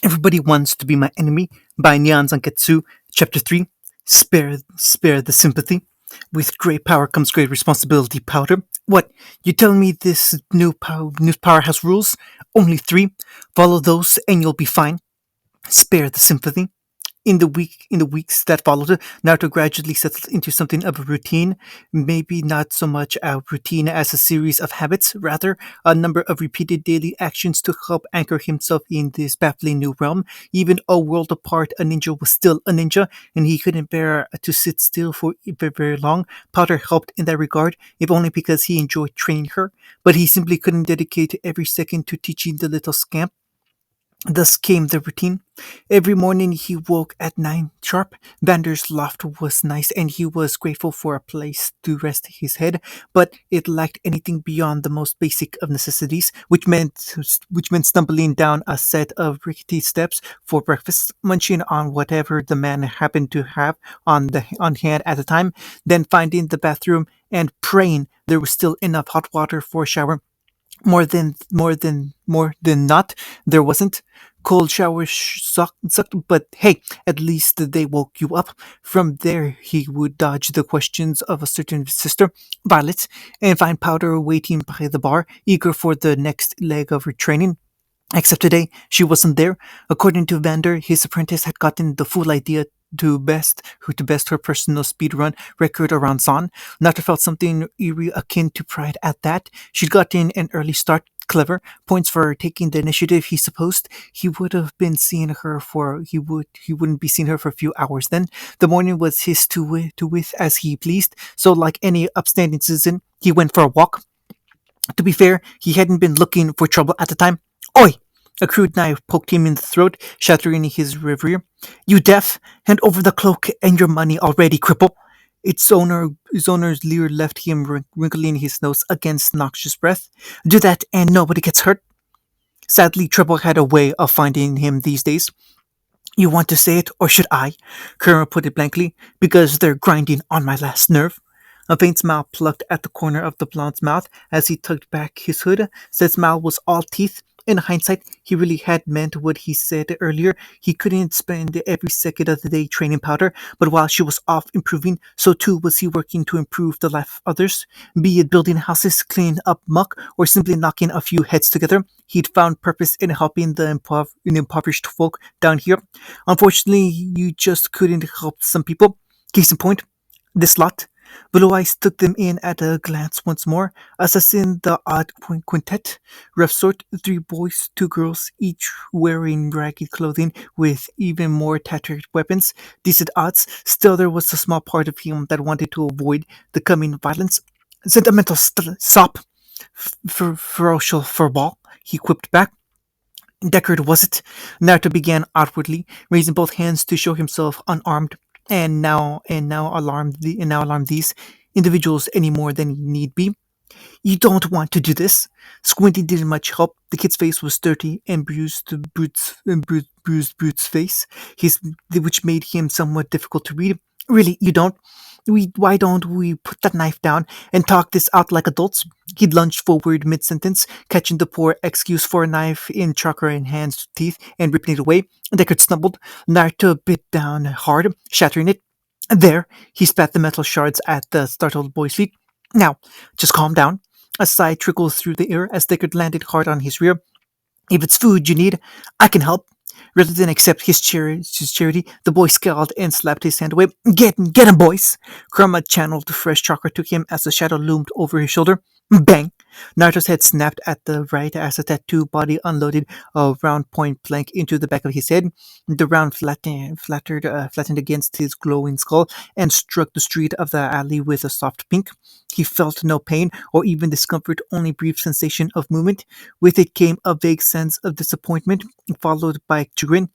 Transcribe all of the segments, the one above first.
Everybody Wants to Be My Enemy by Nyan Zanketsu, Chapter 3. Spare the sympathy. With great power comes great responsibility, Powder. What? You telling me this new powerhouse rules? Only three? Follow those and you'll be fine. Spare the sympathy. In the weeks that followed, Naruto gradually settled into something of a routine, maybe not so much a routine as a series of habits, rather a number of repeated daily actions to help anchor himself in this baffling new realm. Even a world apart, a ninja was still a ninja, and he couldn't bear to sit still for very long. Powder helped in that regard, if only because he enjoyed training her, but he simply couldn't dedicate every second to teaching the little scamp. Thus came the routine. Every morning he woke at 9 sharp. Vander's loft was nice and he was grateful for a place to rest his head, but it lacked anything beyond the most basic of necessities, which meant stumbling down a set of rickety steps for breakfast, munching on whatever the man happened to have on hand at the time, then finding the bathroom and praying there was still enough hot water for a shower. More than not, there wasn't. Cold showers sucked, but hey, at least they woke you up. From there, he would dodge the questions of a certain sister, Violet, and find Powder waiting by the bar, eager for the next leg of her training. Except today, she wasn't there. According to Vander, his apprentice had gotten the full idea to best her personal speedrun record around Zon. Nato felt something eerie akin to pride at that. She'd gotten an early start. Clever points for taking the initiative. He supposed he would have been seeing her for he wouldn't be seeing her for a few hours. Then the morning was his to with as he pleased. So like any upstanding citizen, he went for a walk. To be fair, he hadn't been looking for trouble at the time. Oi! A crude knife poked him in the throat, shattering his reverie. You deaf? Hand over the cloak and your money already, cripple. Its owner's leer left him wrinkling his nose against noxious breath. Do that and nobody gets hurt. Sadly, Trouble had a way of finding him these days. You want to say it, or should I? Kerma put it blankly, because they're grinding on my last nerve. A faint smile plucked at the corner of the blonde's mouth as he tugged back his hood. Said smile was all teeth. In hindsight, he really had meant what he said earlier. He couldn't spend every second of the day training Powder, but while she was off improving, so too was he working to improve the life of others. Be it building houses, cleaning up muck, or simply knocking a few heads together, he'd found purpose in helping the impoverished folk down here. Unfortunately, you just couldn't help some people. Case in point, this lot. Blue Eyes took them in at a glance once more. Assassin, the odd quintet. Rough sort, three boys, two girls, each wearing ragged clothing with even more tattered weapons. Decent odds, still there was a small part of him that wanted to avoid the coming violence. Sentimental sop. Ferocious furball, he quipped back. Deckard was it? Naruto began outwardly, raising both hands to show himself unarmed, and now alarm these individuals any more than need be. You don't want to do this. Squinty didn't much help. The kid's face was dirty and bruised face, which made him somewhat difficult to read. Really, you don't? Why don't we put that knife down and talk this out like adults? He lunged forward mid-sentence, catching the poor excuse for a knife in Chakra in hand's teeth and ripping it away. Deckard stumbled. Naruto bit down hard, shattering it. There, he spat the metal shards at the startled boy's feet. Now, just calm down. A sigh trickled through the air as Deckard landed hard on his rear. If it's food you need, I can help. Rather than accept his charity, the boy scowled and slapped his hand away. Get him, boys! Kurama channeled fresh chakra to him as the shadow loomed over his shoulder. Bang! Naruto's head snapped at the right as the tattoo body unloaded a round point blank into the back of his head. The round flattened against his glowing skull and struck the street of the alley with a soft pink. He felt no pain or even discomfort, only brief sensation of movement. With it came a vague sense of disappointment, followed by chagrin.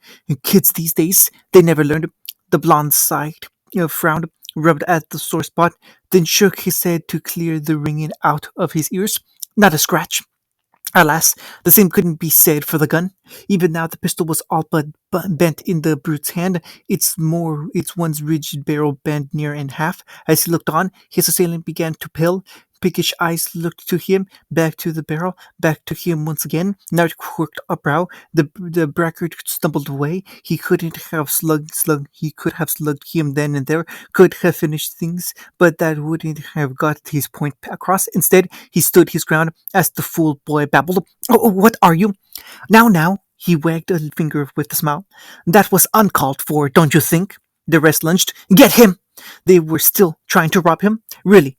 Kids these days, they never learned. The blonde sighed, frowned, rubbed at the sore spot, then shook his head to clear the ringing out of his ears. Not a scratch. Alas, the same couldn't be said for the gun. Even now, the pistol was all but bent in the brute's hand, its once rigid barrel bent near in half. As he looked on, his assailant began to pale, piggish eyes looked to him, back to the barrel, back to him once again. Now it quirked a brow. The braggart stumbled away. He could have slugged him then and there, could have finished things, but that wouldn't have got his point across. Instead, he stood his ground as the fool boy babbled. Oh, what are you? Now, he wagged a finger with a smile. That was uncalled for, don't you think? The rest lunged. Get him! They were still trying to rob him? Really,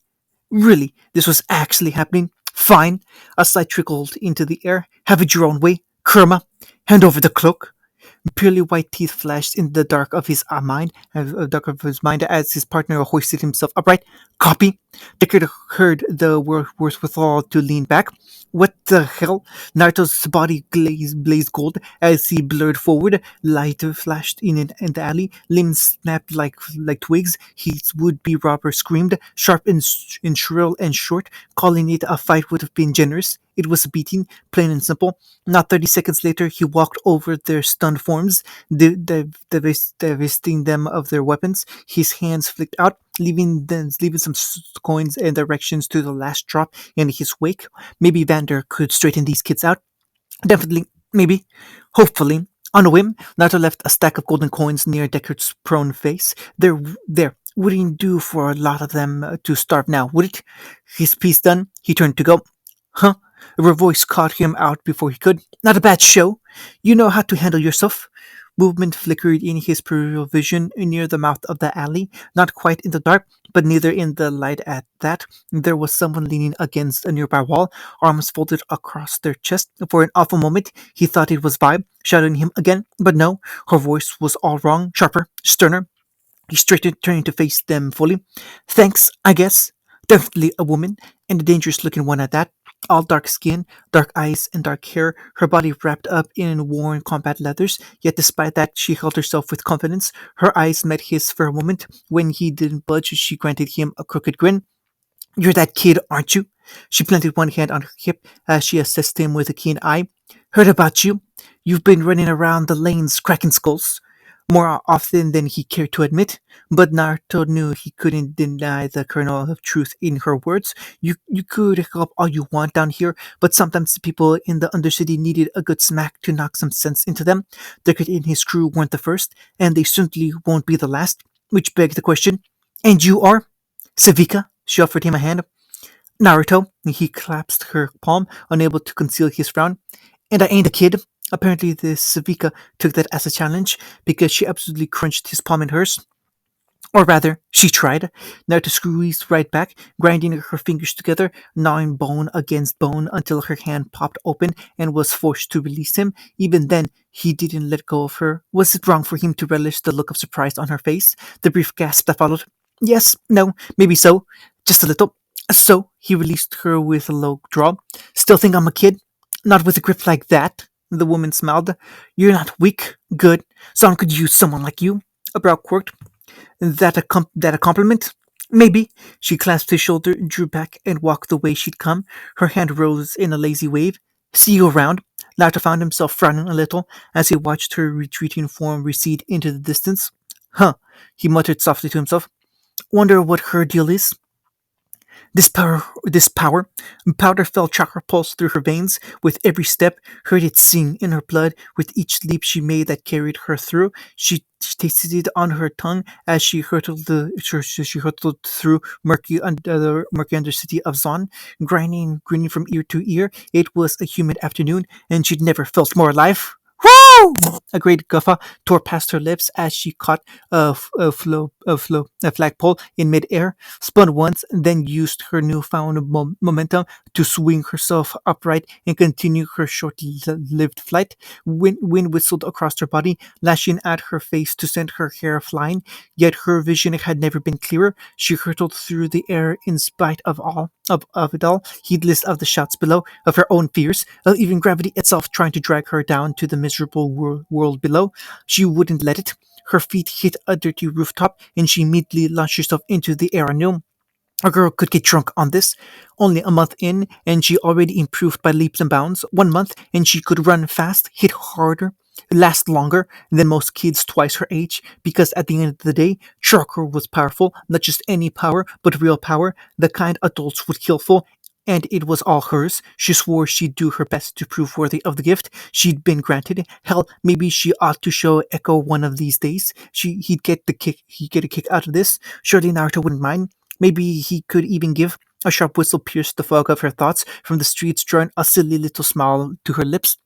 this was actually happening? Fine. A sigh trickled into the air. Have it your own way. Kerma, hand over the cloak. Purely white teeth flashed in the dark of his mind, as his partner hoisted himself upright. Copy. Deckard heard the words withal to lean back. What the hell? Naruto's body blazed gold as he blurred forward. Light flashed in the alley. Limbs snapped like twigs. His would-be robber screamed, sharp and shrill and short. Calling it a fight would have been generous. It was a beating, plain and simple. Not 30 seconds later, he walked over their stunned forms, divesting them of their weapons. His hands flicked out, leaving some coins and directions to the last drop in his wake. Maybe Vander could straighten these kids out. Definitely, maybe, hopefully. On a whim, Naruto left a stack of golden coins near Deckard's prone face. There. Wouldn't do for a lot of them to starve now, would it? His piece done, he turned to go. Huh? Her voice caught him out before he could. Not a bad show. You know how to handle yourself. Movement flickered in his peripheral vision near the mouth of the alley, not quite in the dark, but neither in the light at that. There was someone leaning against a nearby wall, arms folded across their chest. For an awful moment, he thought it was Vibe shouting him again, but no, her voice was all wrong, sharper, sterner. He straightened, turning to face them fully. Thanks, I guess. Definitely a woman, and a dangerous looking one at that. All dark skin, dark eyes, and dark hair, her body wrapped up in worn combat leathers, yet despite that she held herself with confidence. Her eyes met his for a moment. When he didn't budge, she granted him a crooked grin. You're that kid, aren't you? She planted one hand on her hip as she assessed him with a keen eye. Heard about you. You've been running around the lanes cracking skulls. More often than he cared to admit, but Naruto knew he couldn't deny the kernel of truth in her words. You could help all you want down here, but sometimes the people in the Undercity needed a good smack to knock some sense into them. Deckard and his crew weren't the first, and they certainly won't be the last, which begged the question, and you are? Savika? She offered him a hand. Naruto, he clasped her palm, unable to conceal his frown. And I ain't a kid. Apparently, the Savika took that as a challenge because she absolutely crunched his palm in hers. Or rather, she tried. Naruto squeezed right back, grinding her fingers together, gnawing bone against bone until her hand popped open and was forced to release him. Even then, he didn't let go of her. Was it wrong for him to relish the look of surprise on her face? The brief gasp that followed. Yes, no, maybe so. Just a little. So, he released her with a low drawl. Still think I'm a kid? Not with a grip like that. The woman smiled. You're not weak. Good. Someone could use someone like you. A brow quirked. That a compliment? Maybe. She clasped his shoulder, drew back, and walked the way she'd come. Her hand rose in a lazy wave. See you around. Naruto found himself frowning a little as he watched her retreating form recede into the distance. Huh, he muttered softly to himself. Wonder what her deal is. This power. Powder felt chakra pulse through her veins with every step, heard it sing in her blood with each leap she made that carried her through. She tasted it on her tongue as she hurtled through the murky undercity of Zon, grinning from ear to ear. It was a humid afternoon, and she'd never felt more alive. Woo! A great guffaw tore past her lips as she caught a flagpole in midair, spun once, then used her newfound momentum to swing herself upright and continue her short-lived flight. Wind whistled across her body, lashing at her face to send her hair flying. Yet her vision had never been clearer. She hurtled through the air in spite of it all, heedless of the shouts below, of her own fears, of even gravity itself trying to drag her down to the miserable world below. She wouldn't let it. Her feet hit a dirty rooftop, and she immediately launched herself into the air anew. A girl could get drunk on this. Only a month in, and she already improved by leaps and bounds. 1 month, and she could run fast, hit harder, last longer than most kids twice her age, because at the end of the day, Shocker was powerful, not just any power, but real power, the kind adults would kill for. And it was all hers. She swore she'd do her best to prove worthy of the gift she'd been granted. Hell, maybe she ought to show Echo one of these days. He'd get a kick out of this. Surely Naruto wouldn't mind. Maybe he could even give. A sharp whistle pierced the fog of her thoughts from the streets, drawing a silly little smile to her lips.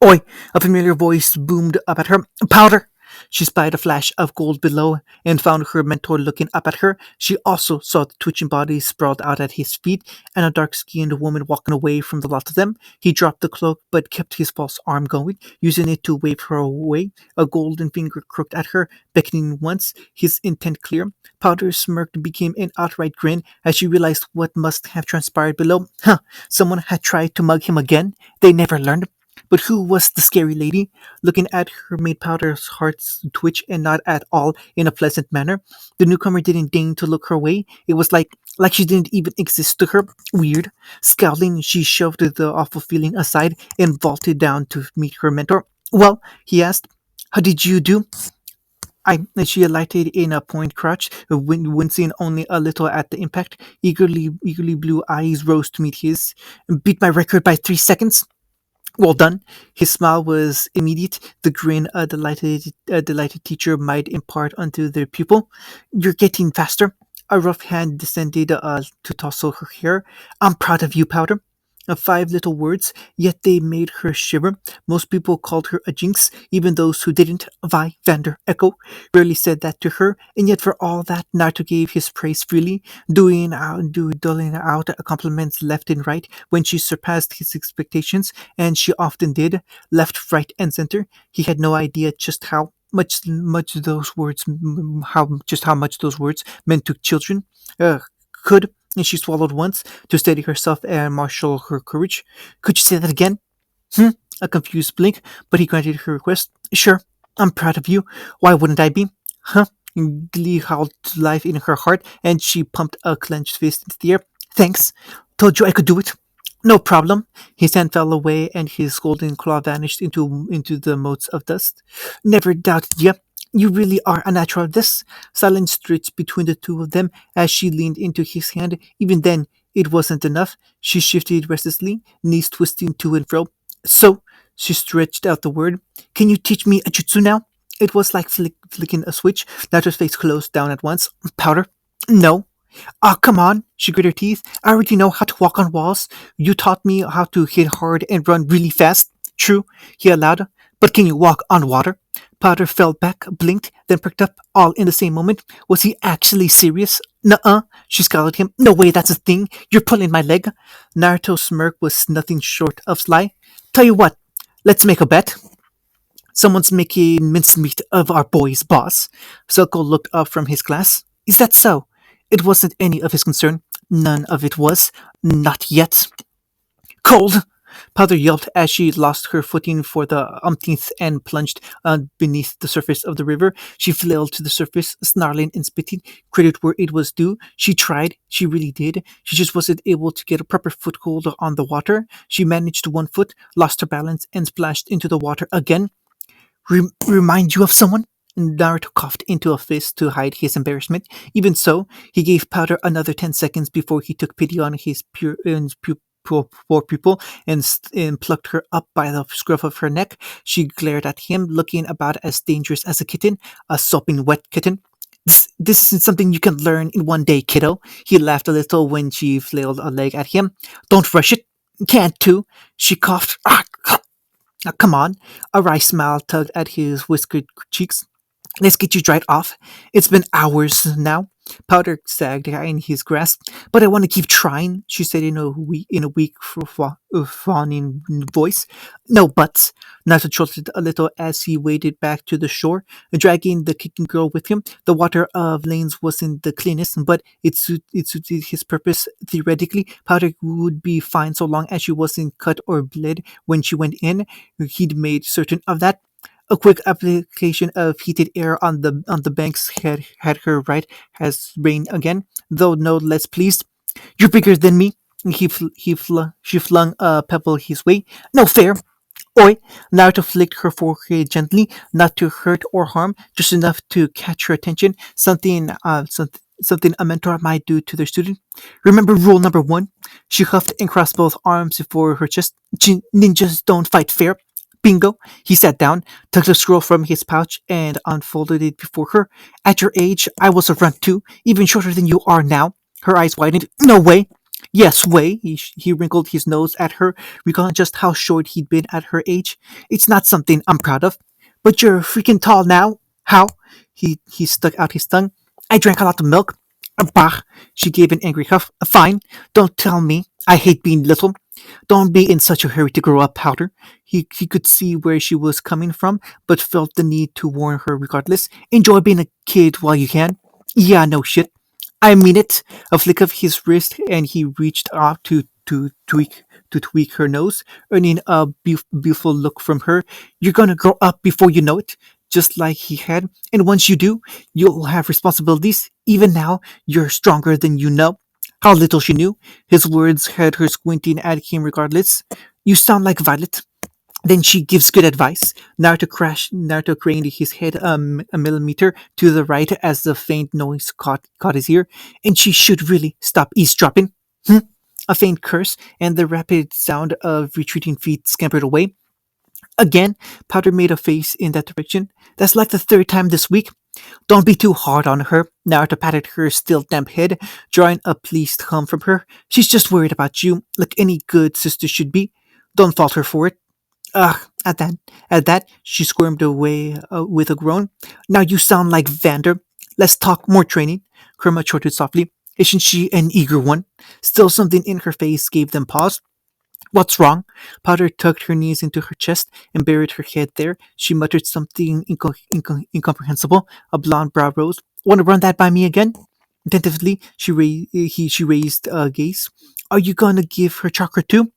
Oi! A familiar voice boomed up at her. Powder! She spied a flash of gold below and found her mentor looking up at her. She also saw the twitching body sprawled out at his feet and a dark-skinned woman walking away from the lot of them. He dropped the cloak but kept his false arm going, using it to wave her away. A golden finger crooked at her, beckoning once, his intent clear. Powder's smirk became an outright grin as she realized what must have transpired below. Huh, someone had tried to mug him again. They never learned. But who was the scary lady? Looking at her made Powder's heart twitch, and not at all in a pleasant manner. The newcomer didn't deign to look her way. It was like she didn't even exist to her. Weird. Scowling, she shoved the awful feeling aside and vaulted down to meet her mentor. Well, he asked, how did you do? She alighted in a point crotch, wincing only a little at the impact. Eagerly blue eyes rose to meet his. Beat my record by 3 seconds. Well done. His smile was immediate, the grin a delighted teacher might impart unto their pupil. You're getting faster. A rough hand descended to tousle her hair. I'm proud of you, Powder. 5 little words, yet they made her shiver. Most people called her a jinx, even those who didn't. Vi Vander Echo rarely said that to her, and yet for all that, Naruto gave his praise freely, doling out compliments left and right when she surpassed his expectations, and she often did, left, right, and center. He had no idea just how much those words meant to children. Could and she swallowed once to steady herself and marshal her courage. Could you say that again? Hmm? A confused blink, but he granted her request. Sure, I'm proud of you. Why wouldn't I be? Huh? Glee howled to life in her heart, and she pumped a clenched fist into the air. Thanks. Told you I could do it. No problem. His hand fell away, and his golden claw vanished into the motes of dust. Never doubted you. You really are a natural at this. Silence stretched between the two of them as she leaned into his hand. Even then, it wasn't enough. She shifted restlessly, knees twisting to and fro. So, she stretched out the word. Can you teach me a jutsu now? It was like flicking a switch. Nature's face closed down at once. Powder? No. Ah, come on, she grit her teeth. I already know how to walk on walls. You taught me how to hit hard and run really fast. True, he allowed. But can you walk on water? Powder fell back, blinked, then pricked up, all in the same moment. Was he actually serious? Nuh-uh, she scowled at him. No way, that's a thing. You're pulling my leg. Naruto's smirk was nothing short of sly. Tell you what, let's make a bet. Someone's making mincemeat of our boy's boss. Silco looked up from his glass. Is that so? It wasn't any of his concern. None of it was. Not yet. Cold! Powder yelped as she lost her footing for the umpteenth and plunged beneath the surface of the river. She flailed to the surface, snarling and spitting. Credit where it was due. She tried. She really did. She just wasn't able to get a proper foothold on the water. She managed one foot, lost her balance, and splashed into the water again. Remind you of someone? Naruto coughed into a fist to hide his embarrassment. Even so, he gave Powder another 10 seconds before he took pity on his poor pupil and plucked her up by the scruff of her neck. She glared at him, looking about as dangerous as a kitten, a sopping wet kitten. This isn't something you can learn in one day, kiddo. He laughed a little when she flailed a leg at him. Don't rush it. Can't too. She coughed. Now, come on. A wry smile tugged at his whiskered cheeks. Let's get you dried off. It's been hours now. Powder sagged in his grasp. But I want to keep trying, she said in a weak, fawning voice. No buts. Naruto chortled a little as he waded back to the shore, dragging the kicking girl with him. The water of lanes wasn't the cleanest, but it suited his purpose. Theoretically, Powder would be fine so long as she wasn't cut or bled when she went in. He'd made certain of that. A quick application of heated air on the banks had her right as rain again, though no less pleased. You're bigger than me. She flung a pebble his way. No fair. Oi! Naruto flicked her forehead gently, not to hurt or harm, just enough to catch her attention. Something a mentor might do to their student. Remember rule number one? She huffed and crossed both arms before her chest. Ninjas don't fight fair. Bingo! He sat down, took the scroll from his pouch, and unfolded it before her. At your age, I was a runt too, even shorter than you are now. Her eyes widened. No way! Yes, way. He wrinkled his nose at her, recalling just how short he'd been at her age. It's not something I'm proud of. But you're freaking tall now. How? He stuck out his tongue. I drank a lot of milk. Bah! She gave an angry huff. Fine. Don't tell me. I hate being little. Don't be in such a hurry to grow up, Powder. He could see where she was coming from, but felt the need to warn her regardless. Enjoy being a kid while you can. Yeah, no shit. I mean it. A flick of his wrist, and he reached out to tweak her nose, earning a beautiful look from her. You're gonna grow up before you know it, just like he had. And once you do, you'll have responsibilities. Even now, you're stronger than you know. How little she knew. His words had her squinting at him regardless. You sound like Violet. Then she gives good advice. Naruto craned his head a millimeter to the right as the faint noise caught his ear. And she should really stop eavesdropping. Hmm? A faint curse, and the rapid sound of retreating feet scampered away. Again, Powder made a face in that direction. That's like the third time this week. Don't be too hard on her. Naruto patted her still damp head, drawing a pleased hum from her. She's just worried about you, like any good sister should be. Don't fault her for it. Ugh, at that, she squirmed away with a groan. Now you sound like Vander. Let's talk more training. Kerma chortled softly. Isn't she an eager one? Still something in her face gave them pause. What's wrong? Powder tucked her knees into her chest and buried her head there. She muttered something incomprehensible. A blonde brow rose. Want to run that by me again? Tentatively, she raised a gaze. Are you gonna give her chocolate too?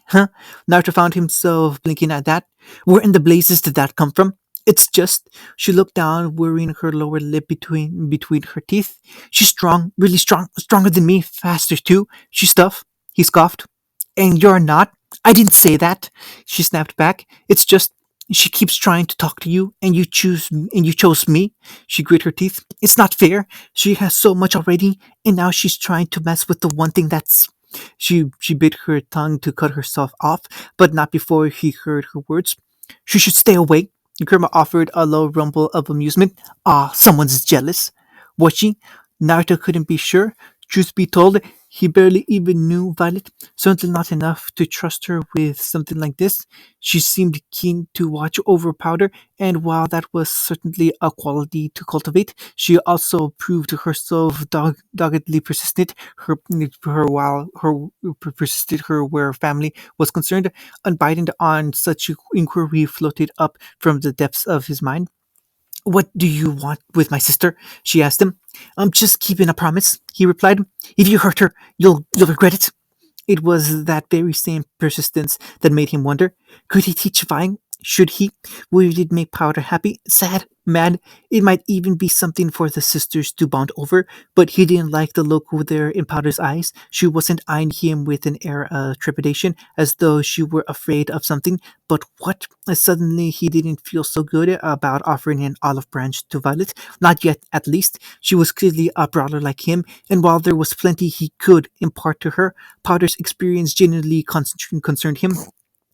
Huh? Naruto found himself blinking at that. Where in the blazes did that come from? It's just. She looked down, worrying her lower lip between her teeth. She's strong, really strong, stronger than me, faster too. She's tough. He scoffed. And you're not? I didn't say that. She snapped back. It's just she keeps trying to talk to you, and you chose me. She grit her teeth. It's not fair. She has so much already, and now she's trying to mess with the one thing that's. She bit her tongue to cut herself off, but not before he heard her words. She should stay away. Kurama offered a low rumble of amusement. Ah, someone's jealous. Was she? Naruto couldn't be sure. Truth be told, he barely even knew Violet, certainly not enough to trust her with something like this. She seemed keen to watch over Powder, and while that was certainly a quality to cultivate, she also proved herself doggedly persistent. Her where family was concerned, unbiting on such inquiry floated up from the depths of his mind. What do you want with my sister? She asked him. I'm just keeping a promise, he replied. If you hurt her, you'll regret it. It was that very same persistence that made him wonder, could he teach flying? Should he? Would it make Powder happy? Sad? Mad? It might even be something for the sisters to bond over, but he didn't like the look there in Powder's eyes. She wasn't eyeing him with an air of trepidation, as though she were afraid of something. But what? Suddenly he didn't feel so good about offering an olive branch to Violet. Not yet, at least. She was clearly a brawler like him, and while there was plenty he could impart to her, Powder's experience genuinely concerned him.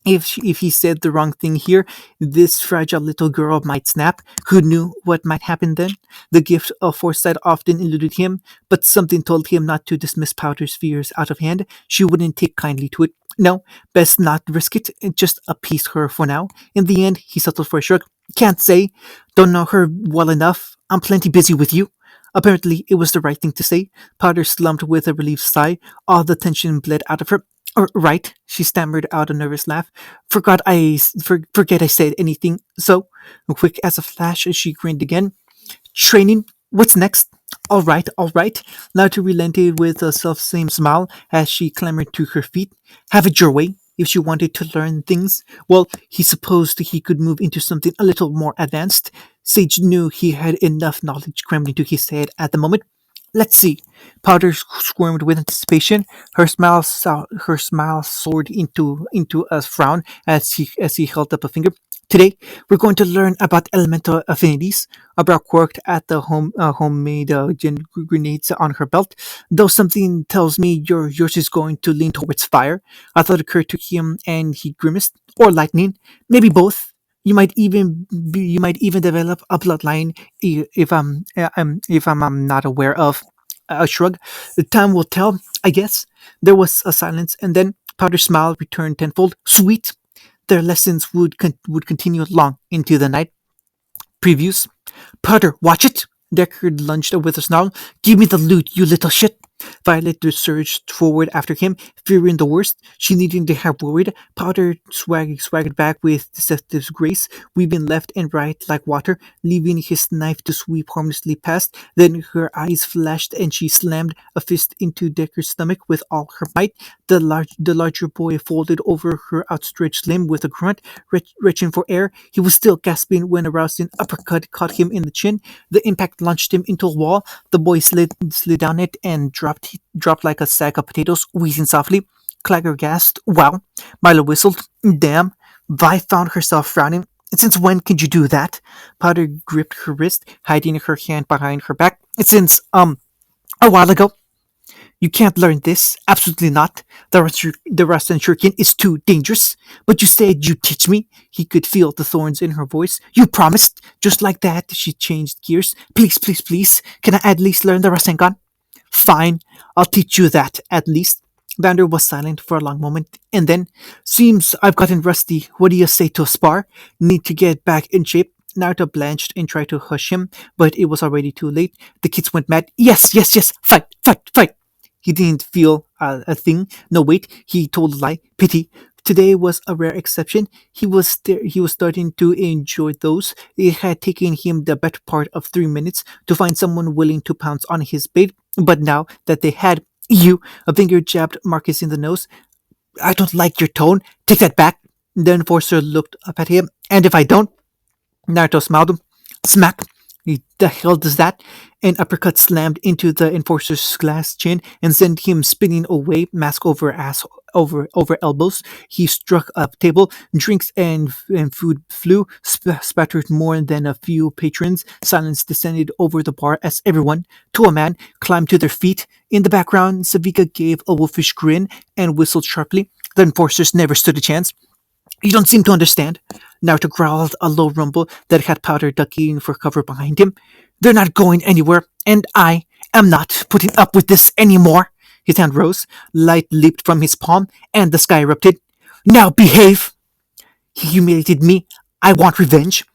If he said the wrong thing here, this fragile little girl might snap. Who knew what might happen then? The gift of foresight often eluded him, but something told him not to dismiss Powder's fears out of hand. She wouldn't take kindly to it. No, best not risk it, and just appease her for now. In the end, he settled for a shrug. Can't say. Don't know her well enough. I'm plenty busy with you. Apparently, it was the right thing to say. Powder slumped with a relieved sigh. All the tension bled out of her. Right, she stammered out a nervous laugh. Forget I said anything. So, quick as a flash, she grinned again. Training? What's next? All right. Naruto relented with a self-same smile as she clambered to her feet. Have it your way. If she wanted to learn things, well, he supposed he could move into something a little more advanced. Sage knew he had enough knowledge crammed into his head at the moment. Let's see. Powder squirmed with anticipation. Her smile soared into a frown as he held up a finger. Today, we're going to learn about elemental affinities. Abra quirked at the homemade grenades on her belt. Though something tells me yours is going to lean towards fire. A thought occurred to him, and he grimaced. Or lightning, maybe both. You might even develop a bloodline if I'm not aware of. A shrug. The time will tell, I guess. There was a silence, and then Powder's smile returned tenfold. Sweet. Their lessons would continue long into the night. Previews. Powder, watch it! Deckard lunged with a snarl. Give me the loot, you little shit! Violet surged forward after him, fearing the worst. She needn't to have worried. Powder swaggered back with deceptive grace, weaving left and right like water, leaving his knife to sweep harmlessly past. Then her eyes flashed and she slammed a fist into Decker's stomach with all her might. The larger boy folded over her outstretched limb with a grunt, retching for air. He was still gasping when a rousing uppercut caught him in the chin. The impact launched him into a wall. The boy slid down it and dropped like a sack of potatoes, wheezing softly. Clagger gasped. Wow. Milo whistled. Damn. Vi found herself frowning. Since when could you do that? Powder gripped her wrist, hiding her hand behind her back. Since, a while ago. You can't learn this. Absolutely not. The Russian shuriken is too dangerous. But you said you'd teach me. He could feel the thorns in her voice. You promised. Just like that, she changed gears. Please, please, please. Can I at least learn the Rasengan? Fine. I'll teach you that, at least. Vander was silent for a long moment, and then, seems I've gotten rusty. What do you say to a spar? Need to get back in shape. Naruto blanched and tried to hush him, but it was already too late. The kids went mad. Yes, yes, yes. Fight, fight, fight. He didn't feel a thing. No, wait. He told a lie. Pity. Today was a rare exception. He was starting to enjoy those. It had taken him the better part of 3 minutes to find someone willing to pounce on his bait. But now that they had you, a finger jabbed Marcus in the nose. I don't like your tone. Take that back. The enforcer looked up at him. And if I don't? Naruto smiled. Smack. The hell does that? An uppercut slammed into the enforcer's glass chin and sent him spinning away, mask over ass over elbows. He struck a table. Drinks and food flew, spattered more than a few patrons. Silence descended over the bar as everyone, to a man, climbed to their feet. In the background, Savika gave a wolfish grin and whistled sharply. The enforcers never stood a chance. You don't seem to understand. Naruto growled a low rumble that had Powder ducking for cover behind him. They're not going anywhere, and I am not putting up with this anymore. His hand rose, light leaped from his palm, and the sky erupted. Now behave! He humiliated me. I want revenge.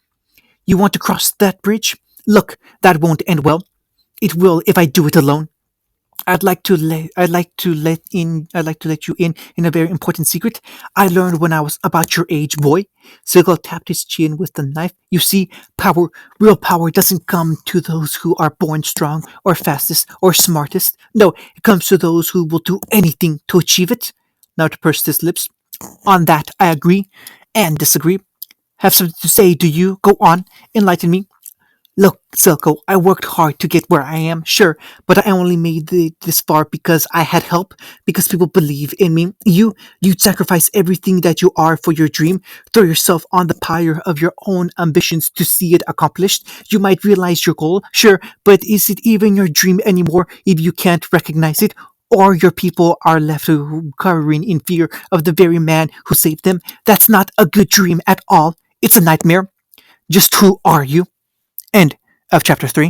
You want to cross that bridge? Look, that won't end well. It will if I do it alone. I'd like to let you in a very important secret I learned when I was about your age, boy. Sigil tapped his chin with the knife. You see, real power doesn't come to those who are born strong or fastest or smartest. No, it comes to those who will do anything to achieve it. Now to pursed his lips. On that I agree and disagree. Have something to say, do you? Go on, enlighten me. Look, Silco, I worked hard to get where I am, sure, but I only made it this far because I had help, because people believe in me. You'd sacrifice everything that you are for your dream, throw yourself on the pyre of your own ambitions to see it accomplished. You might realize your goal, sure, but is it even your dream anymore if you can't recognize it? Or your people are left cowering in fear of the very man who saved them? That's not a good dream at all. It's a nightmare. Just who are you? End of chapter 3.